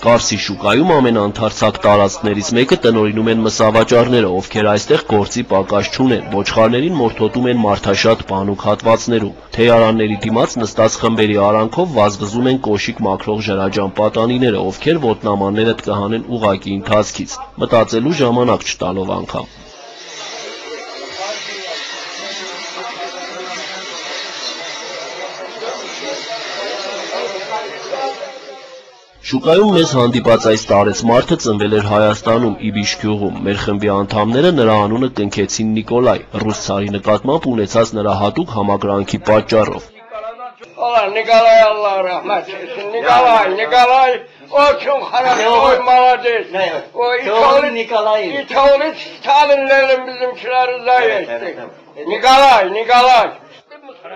Կարսի շուկայում ամենաընթարցակ տարածքներից մեկը տնօրինում են մսավաճառները, ովքեր այստեղ գործի պակաս չունեն, ոչխարներին մորթոտում են մարդաշատ բանուկ հատվածներում։ Թեյարանների դիմաց նստած խմբերի արանքով վազվզում են կոշիկ մաքրող ջրաջան պատանիները, ովքեր ոտնամաններդ կհանեն ուղղակի ընթացքից, մտածելու ժամանակ չտալով անգամ։ Շուկայում մեզ հանդիպած այս տարեց մարդը ծնվել էր Հայաստանում, Իբիշ գյուղում։ Մեր խմբի անդամները նրա անունը կնքեցին Նիկոլայ, ռուս ցարի նկատմամբ ունեցած նրա հատուկ համակրանքի պատճառով։ Նիկոլայ, Ալլահ ռահմət etsin, Նիկոլայ, очень хорошо, ой, молодец. Ой, Նիկոլայ, İtalyan Stalinlerin bizimkileri zayıf ettik. Նիկոլայ.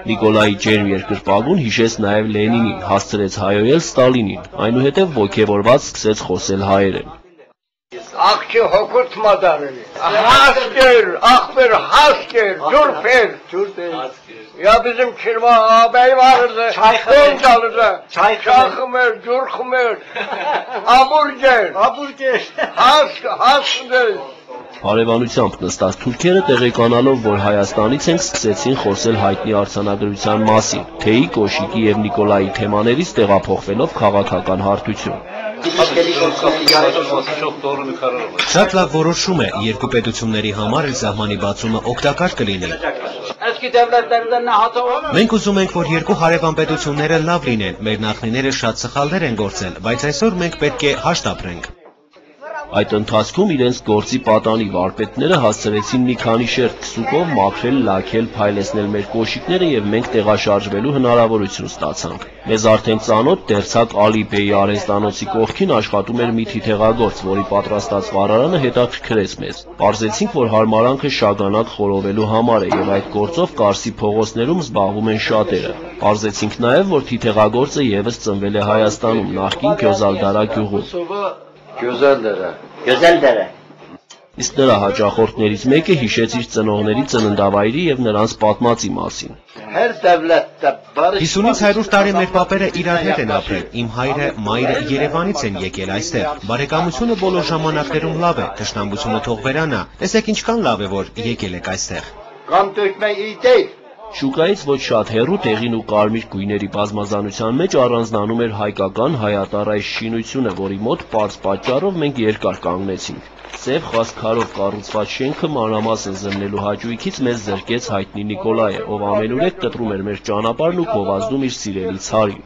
Նիկոլայի ջերմ երկրպագուն հիշեց նաև Լենինին, հասցրեց հայոյել Ստալինին, այնուհետև ոգևորված սկսեց խոսել հայերեն։ Աղջի հոգուտ մադարելի, հասկեր, աղբեր, հասկեր, ջուրփեր, ya bizim kirva ağabey vardı, ben çalıda, çakımır, ջուրխմեր, hamburger, հասկեր։ Հարևանությամբ նստած թուրքերը տեղեկանալով, որ Հայաստանից ենք, սկսեցին խոսել հայտնի արձանագրության մասին, թեյի, կոշիկի և Նիկոլայի թեմաներից տեղափոխվելով քաղաքական հարթություն։ Շատ լավ որոշում է, երկու պետությունների համար էլ սահմանի բացումը օգտակար կլինի։ Մենք ուզում ենք, որ երկու հարևան պետությունները լավ լինեն, մեր նախնիները շատ սխալներ են գործել, բայց այսօր մենք պետք է հաշտ ապրենք։ Այդ ընթացքում իրենց գործի պատանի վարպետները հասցրեցին մի քանի շերտ քսուկով մաքրել, լաքել, փայլեցնել մեր կոշիկները և մենք տեղաշարժվելու հնարավորություն ստացանք։ Մեզ արդեն ծանոթ դերձակ Ալի Բեյի արհեստանոցի կողքին աշխատում էր մի թիթեղագործ, որի պատրաստած վառարանը հետաքրքրեց մեզ։ Պարզեցինք, որ հարմարանքը շագանակ խորովելու համար է և այդ գործով Կարսի փողոցներում զբաղվում են շատերը։ Պարզեցինք նաև, որ թիթեղագործը ևս ծնվել է Հայաստանում, նախկին Գյոզալդարա գյուղում։ Güzel dere. Իսկ նրա հաճախորդներից մեկը հիշեց իր ծնողների ծննդավայրի և նրանց պատմածի մասին։ 50-ից 100 տարի մեր պապերը իրար հետ են ապրել, իմ հայրը, մայրը Երևանից են եկել այստեղ, բարեկամությունը բոլոր ժամանակներում լավ է, թշնամությունը թող վերանա, տեսեք ինչքան լավ է, որ եկել եք այստեղ։ Qan dökmək iyi deyil. Շուկայից ոչ շատ հեռու տեղին ու կարմիր գույների բազմազանության մեջ առանձնանում էր հայկական հայատարայ շինությունը, որի մոտ պարզ պատճառով մենք երկար կանգնեցինք։ Սև խասքարով կառուցված շենքը մանրամասն զննելու հաճույքից մեզ զրկեց հայտնի Նիկոլայը, ով ամենուրեք կտրում էր մեր ճանապարհն ու գովազդում իր սիրելի ցարին։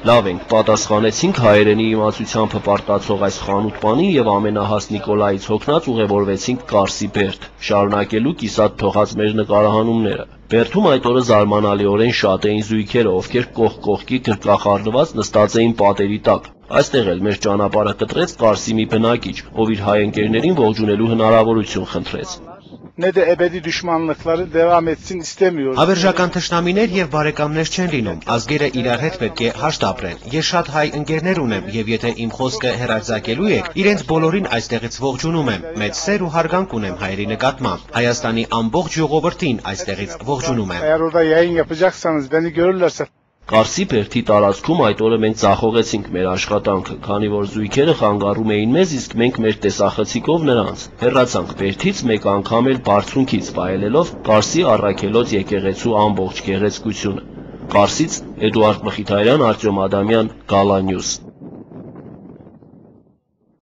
Լավ ենք, պատասխանեցինք հայերենի իմացությամբ հպարտացող այս խանութ պանին և ամենահաս Նիկոլայից հոգնած ուղևորվեցինք Կարսի Բերդ, շարունակելու կիսատ թողած մեր նկարահանումները։ Բերդում այդ օրը զարմանալիորեն շատ էին զույգերը, ովքեր կողք կողքի գրկախառնված նստած էին պատերի տակ։ Այստեղ էլ մեր ճանապարհը կտրեց Կարսի մի բնակիչ, ով իր հայ ընկերներին ողջունելու հնարավորություն խնդրեց։ Ne de ebedi düşmanlıkları devam etsin istemiyoruz. Հավերժական թշնամիներ եւ բարեկամներ չեն լինում, ազգերը իրար հետ պետք է հաշտ ապրեն։ Ես շատ հայ ընկերներ ունեմ եւ եթե իմ խոսքը հեռարձակելու եք, իրենց բոլորին այստեղից ողջունում եմ։ Մեծ սեր ու հարգանք ունեմ հայերի նկատմամբ։ Հայաստանի ամբողջ ժողովրդին այստեղից ողջունում եմ։ Eğer orada yayın yapacaksanız beni görürlerse Կարսի Բերդի տարածքում այդ օրը մենք ձախողեցինք մեր աշխատանքը, քանի որ զույգերը խանգարում էին մեզ, իսկ մենք մեր տեսախցիկով նրանց։ Հեռացանք Բերդից մեկ անգամ էլ բարձունքից վայելելով Կարսի առաքելոց եկեղեցու ամբողջ գեղեցկությունը։ Կարսից Էդուարդ Մխիթարյան, Արտյոմ Ադամյան, Գալա Նյուզ։